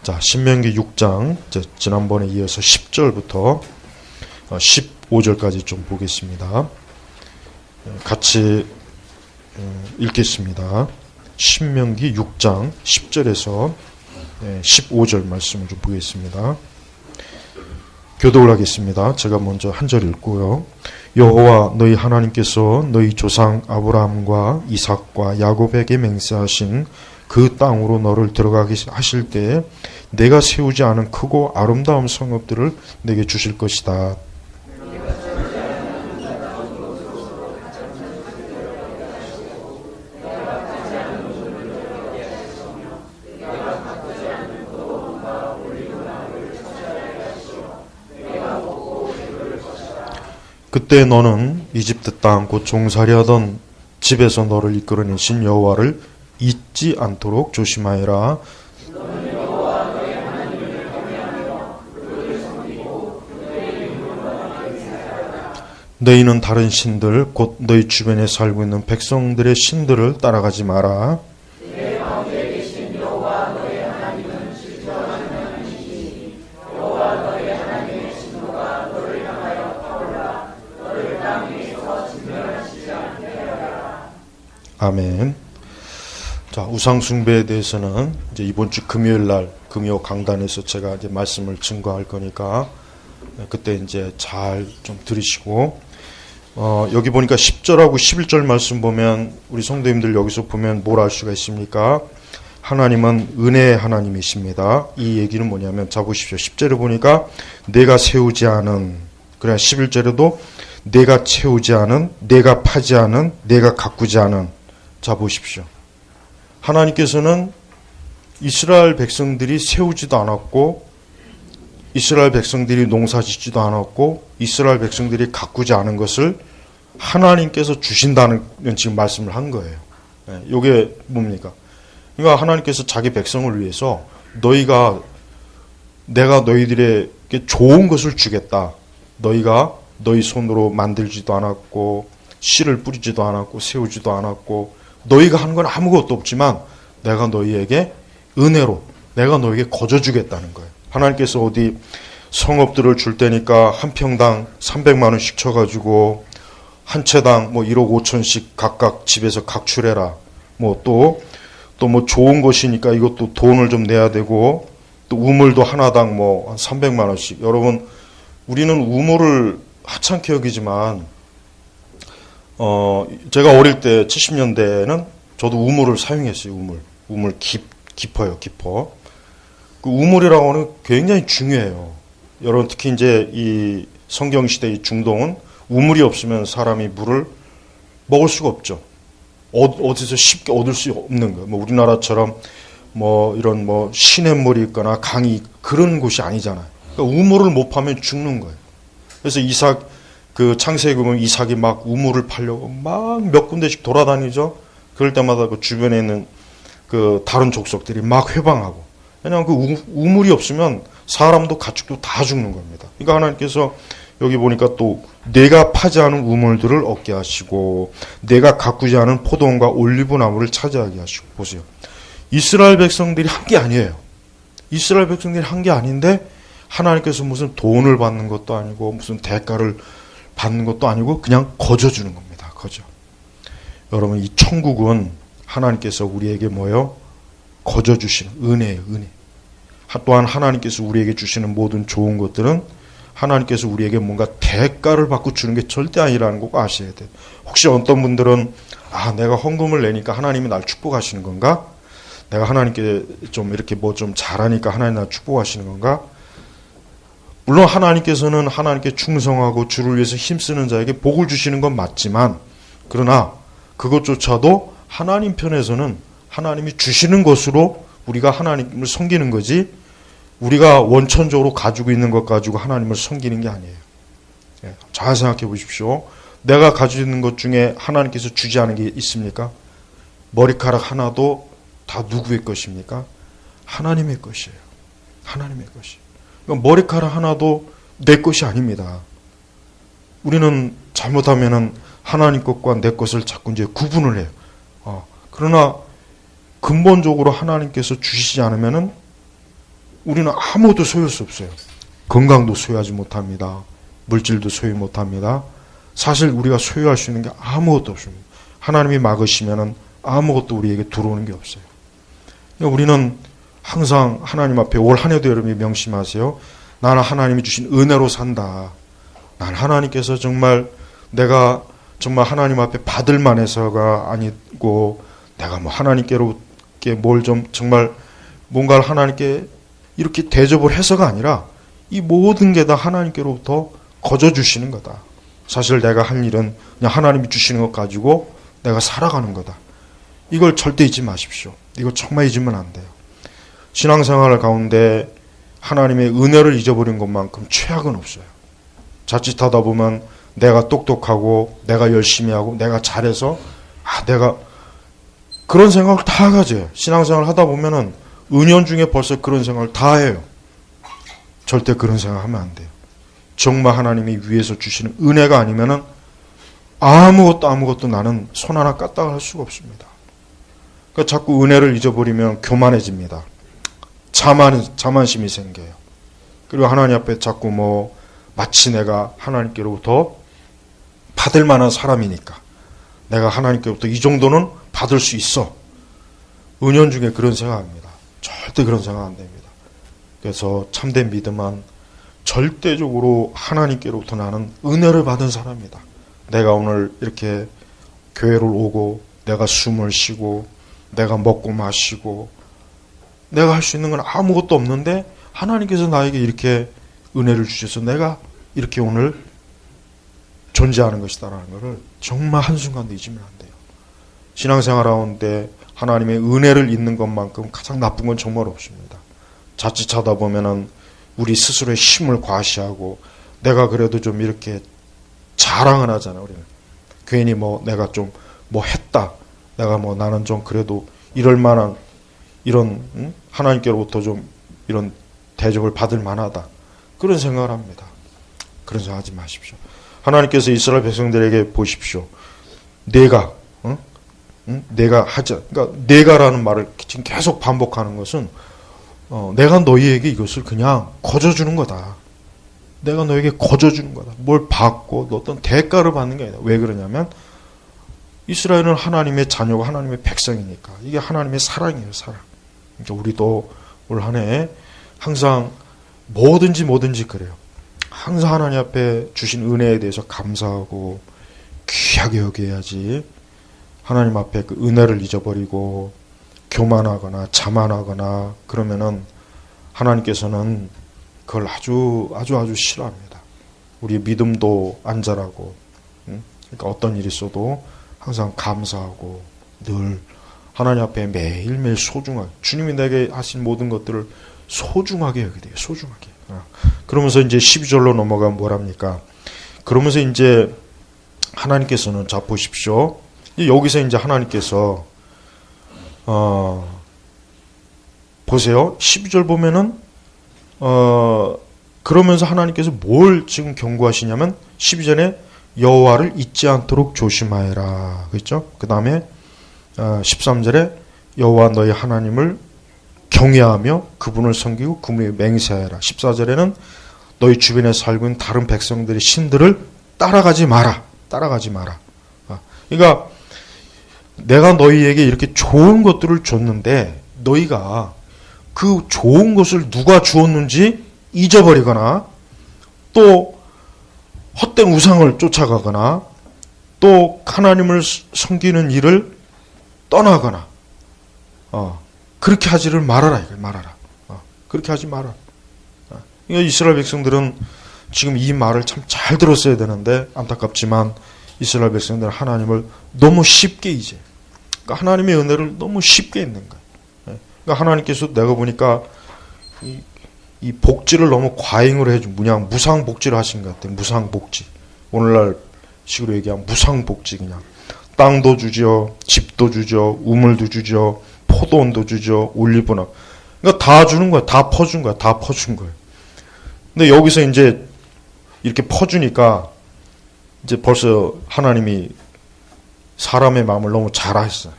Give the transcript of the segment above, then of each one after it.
자, 신명기 6장, 지난번에 이어서 10절부터 15절까지 좀 보겠습니다. 같이 읽겠습니다. 신명기 6장 10절에서 15절 말씀을 좀 보겠습니다. 교독을 하겠습니다. 제가 먼저 한 절 읽고요. 여호와 너희 하나님께서 너희 조상 아브라함과 이삭과 야곱에게 맹세하신 그 땅으로 너를 들어가게 하실 때 내가 세우지 않은 크고 아름다운 성읍들을 내게 주실 것이다. 그때 너는 이집트 땅 곧 종살이하던 집에서 너를 이끌어내신 여호와를 잊지 않도록 조심하여라. 너희는 다른 신들 곧 너희 주변에 살고 있는 백성들의 신들을 따라가지 마라. 아멘. 자, 우상숭배에 대해서는 이제 이번 주 금요일 날 금요 강단에서 제가 이제 말씀을 증거할 거니까 그때 이제 잘 좀 들으시고, 여기 보니까 10절하고 11절 말씀 보면 우리 성도님들 여기서 보면 뭘 알 수가 있습니까? 하나님은 은혜의 하나님이십니다. 이 얘기는 뭐냐면, 자 보십시오. 10절에 보니까 내가 세우지 않은, 그래 11절에도 내가 채우지 않은, 내가 파지 않은, 내가 가꾸지 않은. 자 보십시오. 하나님께서는 이스라엘 백성들이 세우지도 않았고, 이스라엘 백성들이 농사짓지도 않았고, 이스라엘 백성들이 가꾸지 않은 것을 하나님께서 주신다는 지금 말씀을 한 거예요. 이게 뭡니까? 그러니까 하나님께서 자기 백성을 위해서 내가 너희들에게 좋은 것을 주겠다. 너희가 너희 손으로 만들지도 않았고, 씨를 뿌리지도 않았고, 세우지도 않았고, 너희가 하는 건 아무것도 없지만 내가 너희에게 은혜로 내가 너희에게 거저주겠다는 거예요. 하나님께서 어디 성읍들을 줄 테니까 한 평당 300만 원씩 쳐가지고 한 채당 뭐 1억 5천씩 각각 집에서 각출해라. 뭐 또 뭐 좋은 것이니까 이것도 돈을 좀 내야 되고, 또 우물도 하나당 뭐 한 300만 원씩. 여러분, 우리는 우물을 하찮게 여기지만 제가 어릴 때 70년대에는 저도 우물을 사용했어요. 우물 깊어요. 깊어. 그 우물이라고 하는 굉장히 중요해요. 여러분, 특히 이제 이 성경시대 이 중동은 우물이 없으면 사람이 물을 먹을 수가 없죠. 어디서 쉽게 얻을 수 없는 거예요. 뭐 우리나라처럼 뭐 이런 뭐 시냇물이 있거나 강이 그런 곳이 아니잖아요. 그러니까 우물을 못 파면 죽는 거예요. 그래서 창세기 보면 이삭이 막 우물을 파려고 막 몇 군데씩 돌아다니죠. 그럴 때마다 그 주변에 있는 그 다른 족속들이 막 회방하고. 왜냐하면 그 우물이 없으면 사람도 가축도 다 죽는 겁니다. 그러니까 하나님께서 여기 보니까 또 내가 파지 않은 우물들을 얻게 하시고, 내가 가꾸지 않은 포도원과 올리브나무를 차지하게 하시고. 보세요. 이스라엘 백성들이 한 게 아니에요. 이스라엘 백성들이 한 게 아닌데 하나님께서 무슨 돈을 받는 것도 아니고 무슨 대가를 받는 것도 아니고 그냥 거저주는 겁니다. 거저. 여러분, 이 천국은 하나님께서 우리에게 뭐예요? 거저주시는 은혜예요. 은혜. 또한 하나님께서 우리에게 주시는 모든 좋은 것들은 하나님께서 우리에게 뭔가 대가를 받고 주는 게 절대 아니라는 거 아셔야 돼요. 혹시 어떤 분들은 내가 헌금을 내니까 하나님이 날 축복하시는 건가? 내가 하나님께 좀 이렇게 뭐 좀 잘하니까 하나님 날 축복하시는 건가? 물론 하나님께서는 하나님께 충성하고 주를 위해서 힘쓰는 자에게 복을 주시는 건 맞지만, 그러나 그것조차도 하나님 편에서는 하나님이 주시는 것으로 우리가 하나님을 섬기는 거지, 우리가 원천적으로 가지고 있는 것 가지고 하나님을 섬기는 게 아니에요. 잘 생각해 보십시오. 내가 가지고 있는 것 중에 하나님께서 주지 않은 게 있습니까? 머리카락 하나도 다 누구의 것입니까? 하나님의 것이에요. 하나님의 것이에요. 그러니까 머리카락 하나도 내 것이 아닙니다. 우리는 잘못하면은 하나님 것과 내 것을 자꾸 이제 구분을 해요. 그러나 근본적으로 하나님께서 주시지 않으면은 우리는 아무것도 소유할 수 없어요. 건강도 소유하지 못합니다. 물질도 소유 못합니다. 사실 우리가 소유할 수 있는 게 아무것도 없습니다. 하나님이 막으시면은 아무것도 우리에게 들어오는 게 없어요. 그러니까 우리는 항상 하나님 앞에 올 한 해도 여러분이 명심하세요. 나는 하나님이 주신 은혜로 산다. 난 하나님께서 정말 내가 정말 하나님 앞에 받을 만해서가 아니고 내가 뭐 하나님께로께 뭘 좀 정말 뭔가를 하나님께 이렇게 대접을 해서가 아니라 이 모든 게 다 하나님께로부터 거저 주시는 거다. 사실 내가 할 일은 그냥 하나님이 주시는 것 가지고 내가 살아가는 거다. 이걸 절대 잊지 마십시오. 이거 정말 잊으면 안 돼요. 신앙생활 가운데 하나님의 은혜를 잊어버린 것만큼 최악은 없어요. 자칫하다 보면 내가 똑똑하고 내가 열심히 하고 내가 잘해서 내가 그런 생각을 다 가져요. 신앙생활 하다 보면은 은연중에 벌써 그런 생각을 다 해요. 절대 그런 생각하면 안 돼요. 정말 하나님이 위에서 주시는 은혜가 아니면은 아무것도 나는 손 하나 까딱을 할 수가 없습니다. 그러니까 자꾸 은혜를 잊어버리면 교만해집니다. 자만심이 생겨요. 그리고 하나님 앞에 자꾸 뭐 마치 내가 하나님께로부터 받을 만한 사람이니까 내가 하나님께로부터 이 정도는 받을 수 있어. 은연중에 그런 생각합니다. 절대 그런 생각 안 됩니다. 그래서 참된 믿음은 절대적으로 하나님께로부터 나는 은혜를 받은 사람이다. 내가 오늘 이렇게 교회를 오고 내가 숨을 쉬고 내가 먹고 마시고 내가 할 수 있는 건 아무것도 없는데 하나님께서 나에게 이렇게 은혜를 주셔서 내가 이렇게 오늘 존재하는 것이다라는 것을 정말 한순간도 잊으면 안 돼요. 신앙생활 하는데 하나님의 은혜를 잊는 것만큼 가장 나쁜 건 정말 없습니다. 자칫하다 보면은 우리 스스로의 힘을 과시하고 내가 그래도 좀 이렇게 자랑을 하잖아요. 우리는 괜히 뭐 내가 좀 뭐 했다. 내가 뭐 나는 좀 그래도 이럴 만한 이런 하나님께로부터 좀 이런 대접을 받을 만하다. 그런 생각을 합니다. 그런 생각하지 마십시오. 하나님께서 이스라엘 백성들에게 보십시오. 내가 내가 하자. 그러니까 내가라는 말을 지금 계속 반복하는 것은 내가 너희에게 이것을 그냥 거저 주는 거다. 내가 너에게 거저 주는 거다. 뭘 받고 어떤 대가를 받는 게 아니다. 왜 그러냐면 이스라엘은 하나님의 자녀고 하나님의 백성이니까 이게 하나님의 사랑이에요. 사랑. 그러니까 우리도 올 한 해 항상 뭐든지 그래요. 항상 하나님 앞에 주신 은혜에 대해서 감사하고 귀하게 여겨야지. 하나님 앞에 그 은혜를 잊어버리고 교만하거나 자만하거나 그러면은 하나님께서는 그걸 아주 싫어합니다. 우리 믿음도 안 자라고, 그러니까 어떤 일이 있어도 항상 감사하고 늘 하나님 앞에 매일매일 소중하게 주님이 내게 하신 모든 것들을 소중하게 여기게 돼요. 소중하게. 그러면서 이제 12절로 넘어가면 뭐랍니까? 그러면서 이제 하나님께서는 자 보십시오. 여기서 이제 하나님께서 보세요. 12절 보면은 그러면서 하나님께서 뭘 지금 경고하시냐면 12절에 여호와를 잊지 않도록 조심하여라. 그렇죠? 그 다음에 13절에 여호와 너희 하나님을 경외하며 그분을 섬기고 그분을 맹세하여라. 14절에는 너희 주변에 살고 있는 다른 백성들의 신들을 따라가지 마라. 따라가지 마라. 그러니까 내가 너희에게 이렇게 좋은 것들을 줬는데 너희가 그 좋은 것을 누가 주었는지 잊어버리거나 또 헛된 우상을 쫓아가거나 또 하나님을 섬기는 일을 떠나거나 그렇게 하지를 말아라. 말아라. 그렇게 하지 말아라. 그러니까 이스라엘 백성들은 지금 이 말을 참 잘 들었어야 되는데 안타깝지만 이스라엘 백성들은 하나님을 너무 쉽게 이제 그러니까 하나님의 은혜를 너무 쉽게 있는 거예요. 그러니까 하나님께서 내가 보니까 이 복지를 너무 과잉으로 해준 그냥 무상복지를 하신 것 같아요. 무상복지. 오늘날 식으로 얘기하면 무상복지. 그냥 땅도 주죠, 집도 주죠, 우물도 주죠, 포도원도 주죠, 올리브나. 그러니까 다 주는 거야. 다 퍼준 거야. 다 퍼준 거예요. 근데 여기서 이제 이렇게 퍼주니까 이제 벌써 하나님이 사람의 마음을 너무 잘 아셨어요.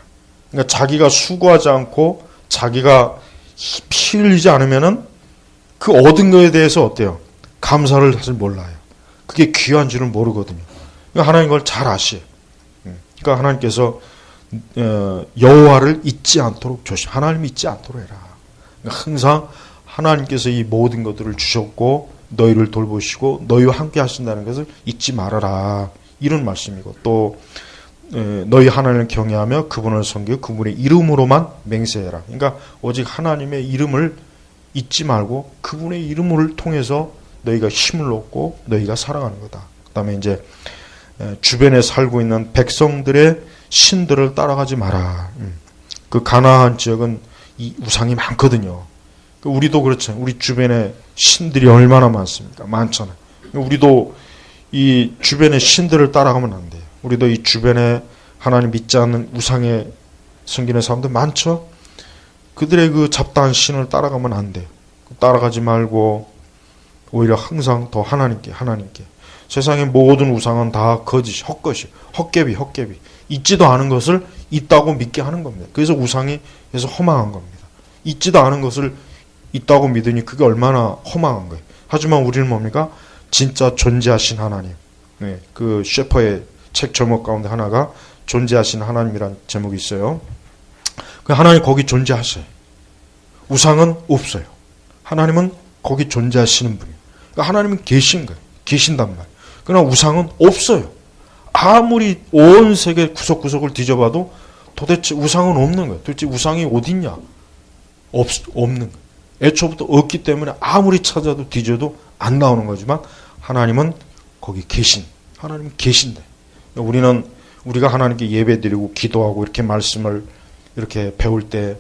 그러니까 자기가 수고하지 않고 자기가 피 흘리지 않으면은 그 얻은 거에 대해서 어때요? 감사를 사실 몰라요. 그게 귀한 줄은 모르거든요. 그러니까 하나님 그걸 잘 아시요. 그러니까 하나님께서 여호와를 잊지 않도록 조심. 하나님 잊지 않도록 해라. 그러니까 항상 하나님께서 이 모든 것들을 주셨고 너희를 돌보시고 너희와 함께 하신다는 것을 잊지 말아라. 이런 말씀이고 또 너희 하나님을 경외하며 그분을 섬기고 그분의 이름으로만 맹세해라. 그러니까 오직 하나님의 이름을 잊지 말고 그분의 이름을 통해서 너희가 힘을 얻고 너희가 살아가는 거다. 그 다음에 이제 주변에 살고 있는 백성들의 신들을 따라가지 마라. 그 가나안 지역은 이 우상이 많거든요. 우리도 그렇죠. 우리 주변에 신들이 얼마나 많습니까? 많잖아요. 우리도 이 주변의 신들을 따라가면 안 돼요. 우리도 이 주변에 하나님 믿지 않는 우상에 섬기는 사람들 많죠. 그들의 그 잡다한 신을 따라가면 안 돼요. 따라가지 말고 오히려 항상 더 하나님께. 세상의 모든 우상은 다 거짓, 헛것이, 헛개비. 있지도 않은 것을 있다고 믿게 하는 겁니다. 그래서 우상이 그래서 허망한 겁니다. 있지도 않은 것을 있다고 믿으니 그게 얼마나 허망한 거예요. 하지만 우리는 뭡니까? 진짜 존재하신 하나님. 네, 그 셰퍼의 책 제목 가운데 하나가 존재하신 하나님이라는 제목이 있어요. 그 하나님 거기 존재하셔요. 우상은 없어요. 하나님은 거기 존재하시는 분이에요. 그러니까 하나님은 계신 거예요. 계신단 말이에요. 그러나 우상은 없어요. 아무리 온 세계 구석구석을 뒤져봐도 도대체 우상은 없는 거예요. 도대체 우상이 어딨냐? 없는 거예요. 애초부터 없기 때문에 아무리 찾아도 뒤져도 안 나오는 거지만 하나님은 거기 하나님은 계신데 우리가 하나님께 예배드리고 기도하고 이렇게 말씀을 이렇게 배울 때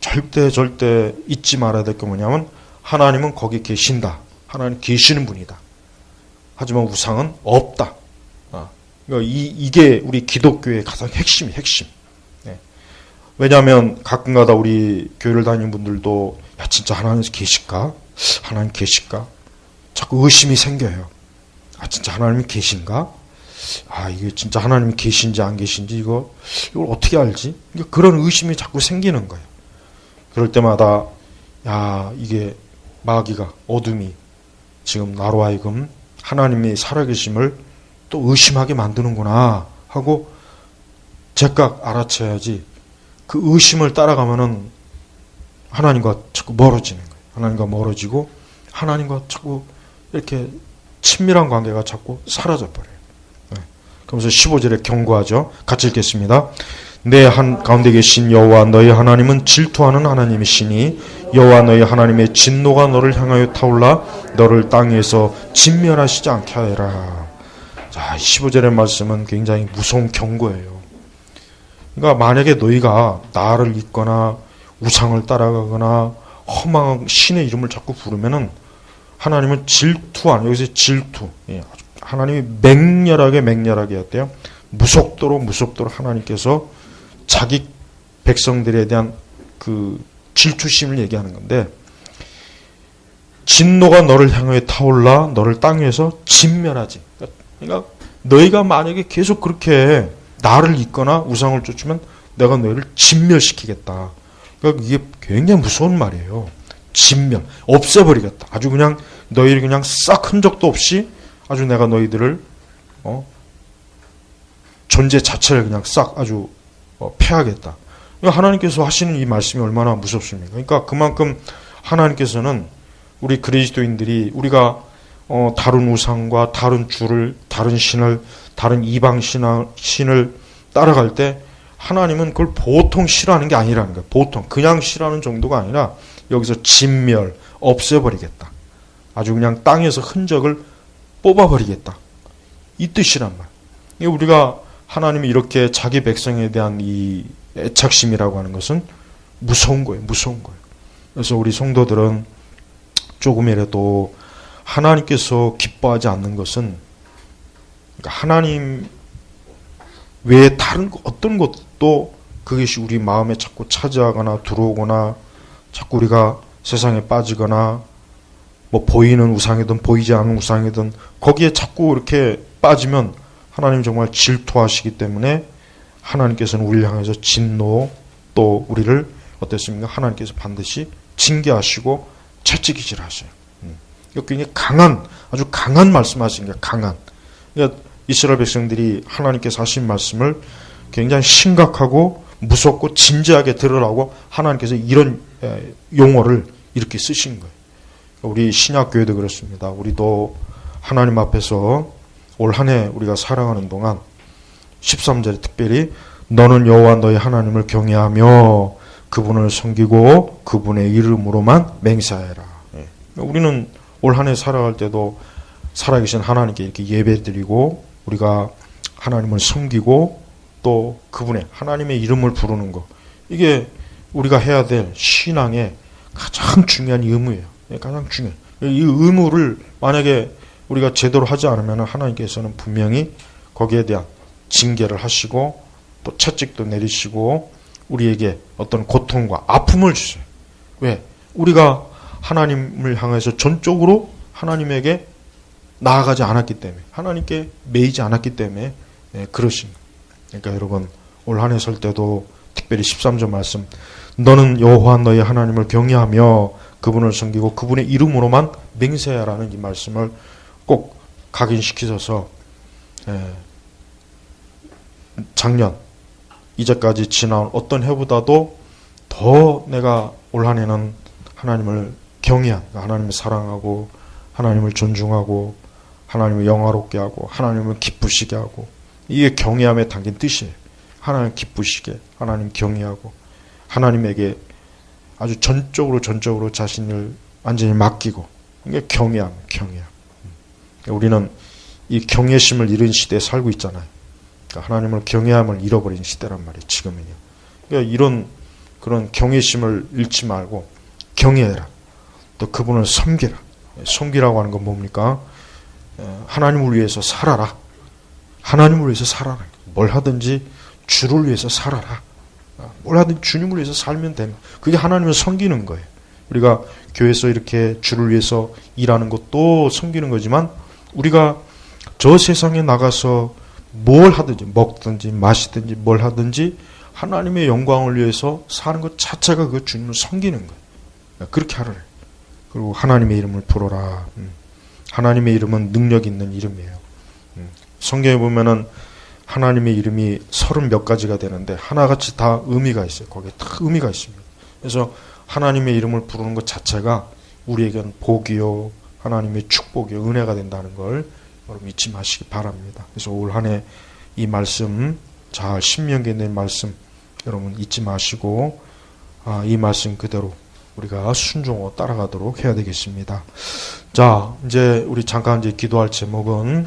절대 잊지 말아야 될 게 뭐냐면 하나님은 거기 계신다. 하나님 계시는 분이다. 하지만 우상은 없다. 그러니까 이게 우리 기독교의 가장 핵심. 네. 왜냐하면 가끔가다 우리 교회를 다니는 분들도 야 진짜 하나님 계실까? 하나님 계실까? 자꾸 의심이 생겨요. 아 진짜 하나님이 계신가? 아 이게 진짜 하나님이 계신지 안 계신지 이걸 어떻게 알지? 그러니까 그런 의심이 자꾸 생기는 거예요. 그럴 때마다 야 이게 마귀가 어둠이 지금 나로 하여금 하나님이 살아계심을 또 의심하게 만드는구나 하고 제각 알아채야지. 그 의심을 따라가면은 하나님과 자꾸 멀어지는 거예요. 하나님과 멀어지고 하나님과 자꾸 이렇게 친밀한 관계가 자꾸 사라져버려요. 네. 그러면서 15절에 경고하죠. 같이 읽겠습니다. 내 한 가운데 계신 여호와 너희 하나님은 질투하는 하나님이시니 여호와 너희 하나님의 진노가 너를 향하여 타올라 너를 땅 위에서 진멸하시지 않게 하여라. 자, 15절의 말씀은 굉장히 무서운 경고예요. 그러니까 만약에 너희가 나를 잊거나 우상을 따라가거나 허망한 신의 이름을 자꾸 부르면은 하나님은 질투하는, 여기서 질투. 하나님이 맹렬하게 했대요. 무섭도록 하나님께서 자기 백성들에 대한 그 질투심을 얘기하는 건데, 진노가 너를 향해 타올라 너를 땅 위에서 진멸하지. 그러니까 너희가 만약에 계속 그렇게 나를 잊거나 우상을 쫓으면 내가 너희를 진멸시키겠다. 그러니까 이게 굉장히 무서운 말이에요. 진멸, 없애버리겠다. 아주 그냥 너희를 그냥 싹 흔적도 없이 아주 내가 너희들을 존재 자체를 그냥 싹 아주 패하겠다. 하나님께서 하시는 이 말씀이 얼마나 무섭습니까? 그러니까 그만큼 하나님께서는 우리 그리스도인들이 우리가 다른 우상과 다른 주를, 다른 신을, 다른 이방 신을 따라갈 때 하나님은 그걸 보통 싫어하는 게 아니라는 거예요. 보통 그냥 싫어하는 정도가 아니라 여기서 진멸, 없애버리겠다. 아주 그냥 땅에서 흔적을 뽑아버리겠다. 이 뜻이란 말이에요. 우리가 하나님이 이렇게 자기 백성에 대한 이 애착심이라고 하는 것은 무서운 거예요. 그래서 우리 성도들은 조금이라도 하나님께서 기뻐하지 않는 것은, 그러니까 하나님 외에 다른 어떤 것도 그것이 우리 마음에 자꾸 차지하거나 들어오거나 자꾸 우리가 세상에 빠지거나 뭐 보이는 우상이든 보이지 않는 우상이든 거기에 자꾸 이렇게 빠지면 하나님 정말 질투하시기 때문에 하나님께서는 우리를 향해서 진노, 또 우리를 어땠습니까? 하나님께서 반드시 징계하시고 채찍이질 하세요. 이거 굉장히 강한, 아주 강한 말씀하신 게 강한. 그러니까 이스라엘 백성들이 하나님께서 하신 말씀을 굉장히 심각하고 무섭고 진지하게 들으라고 하나님께서 이런 용어를 이렇게 쓰신 거예요. 우리 신약교회도 그렇습니다. 우리도 하나님 앞에서 올 한 해 우리가 살아가는 동안 13절에 특별히 너는 여호와 너의 하나님을 경외하며 그분을 섬기고 그분의 이름으로만 맹세하라. 우리는 올 한 해 살아갈 때도 살아계신 하나님께 이렇게 예배드리고 우리가 하나님을 섬기고 또 그분의 하나님의 이름을 부르는 것, 이게 우리가 해야 될 신앙의 가장 중요한 의무예요. 가장 중요해요. 이 의무를 만약에 우리가 제대로 하지 않으면 하나님께서는 분명히 거기에 대한 징계를 하시고 또 채찍도 내리시고 우리에게 어떤 고통과 아픔을 주세요. 왜? 우리가 하나님을 향해서 전적으로 하나님에게 나아가지 않았기 때문에, 하나님께 매이지 않았기 때문에 그러신 거예요. 그러니까 여러분 올 한 해 설 때도 특별히 13절 말씀, 너는 여호와 너의 하나님을 경외하며 그분을 섬기고 그분의 이름으로만 맹세하라는 이 말씀을 꼭 각인시키셔서 작년 이제까지 지나온 어떤 해보다도 더 내가 올 한 해는 하나님을 경외한, 하나님을 사랑하고 하나님을 존중하고 하나님을 영화롭게 하고 하나님을 기쁘시게 하고, 이게 경외함에 담긴 뜻이에요. 하나님 기쁘시게, 하나님 경외하고 하나님에게 아주 전적으로 자신을 완전히 맡기고, 이게 경외함. 우리는 이 경외심을 잃은 시대에 살고 있잖아요. 그러니까 하나님을 경외함을 잃어버린 시대란 말이에요, 지금은요. 그러니까 이런 그런 경외심을 잃지 말고 경외해라. 또 그분을 섬기라. 섬기라고 하는 건 뭡니까? 하나님을 위해서 살아라. 하나님을 위해서 살아라. 뭘 하든지 주를 위해서 살아라. 뭘 하든지 주님을 위해서 살면 됩니다. 그게 하나님을 섬기는 거예요. 우리가 교회에서 이렇게 주를 위해서 일하는 것도 섬기는 거지만, 우리가 저 세상에 나가서 뭘 하든지 먹든지 마시든지 뭘 하든지 하나님의 영광을 위해서 사는 것 자체가 그 주님을 섬기는 거예요. 그렇게 하라. 그리고 하나님의 이름을 부르라. 하나님의 이름은 능력 있는 이름이에요. 성경에 보면은 하나님의 이름이 30몇 가지가 되는데 하나같이 다 의미가 있어요. 거기에 다 의미가 있습니다. 그래서 하나님의 이름을 부르는 것 자체가 우리에게는 복이요, 하나님의 축복이요, 은혜가 된다는 걸 여러분 잊지 마시기 바랍니다. 그래서 올 한 해 이 말씀, 잘 신명기에 있는 말씀 여러분 잊지 마시고 이 말씀 그대로 우리가 순종하고 따라가도록 해야 되겠습니다. 자, 이제 우리 잠깐 이제 기도할 제목은